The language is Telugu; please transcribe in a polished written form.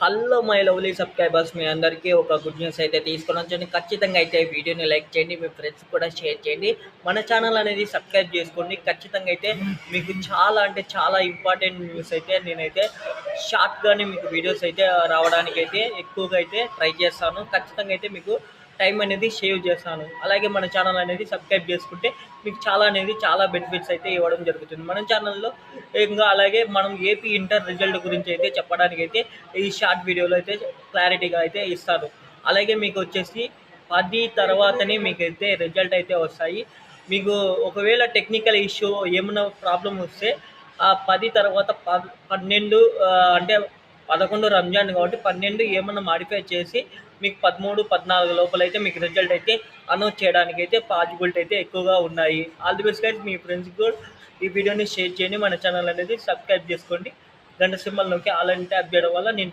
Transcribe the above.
హలో మై లవ్లీ సబ్స్క్రైబర్స్, మీ అందరికీ ఒక గుడ్ న్యూస్ అయితే తీసుకొని వచ్చండి. ఖచ్చితంగా అయితే వీడియోని లైక్ చేయండి, మీ ఫ్రెండ్స్ కూడా షేర్ చేయండి. మన ఛానల్ అనేది సబ్స్క్రైబ్ చేసుకోండి. ఖచ్చితంగా అయితే మీకు చాలా అంటే చాలా ఇంపార్టెంట్ న్యూస్ అయితే నేనైతే షార్ట్గానే మీకు వీడియోస్ అయితే రావడానికి అయితే ఎక్కువగా అయితే ట్రై చేస్తాను. ఖచ్చితంగా అయితే మీకు టైం అనేది సేవ్ చేస్తాను. అలాగే మన ఛానల్ అనేది సబ్స్క్రైబ్ చేసుకుంటే మీకు చాలా బెనిఫిట్స్ అయితే ఇవ్వడం జరుగుతుంది మన ఛానల్లో. ఇంకా అలాగే మనం ఏపీ ఇంటర్ రిజల్ట్ గురించి అయితే చెప్పడానికి అయితే ఈ షార్ట్ వీడియోలో అయితే క్లారిటీగా అయితే ఇస్తాను. అలాగే మీకు వచ్చేసి 10 తర్వాతనే మీకైతే రిజల్ట్ అయితే వస్తాయి. మీకు ఒకవేళ టెక్నికల్ ఇష్యూ ఏమైనా ప్రాబ్లం వస్తే ఆ 10 తర్వాత 12 అంటే 11 రంజాన్ కాబట్టి 12 ఏమన్నా మాడిఫై చేసి మీకు 13, 14 లోపలైతే మీకు రిజల్ట్ అయితే అనౌన్స్ చేయడానికి అయితే పాసిబిలిటీ అయితే ఎక్కువగా ఉన్నాయి. All the best guys. మీ ఫ్రెండ్స్కి కూడా ఈ వీడియోని షేర్ చేయండి. మన ఛానల్ అనేది సబ్స్క్రైబ్ చేసుకోండి. గంట సింబల్ నొక్కి ఆల్ అని ట్యాప్ చేయడం వల్ల నేను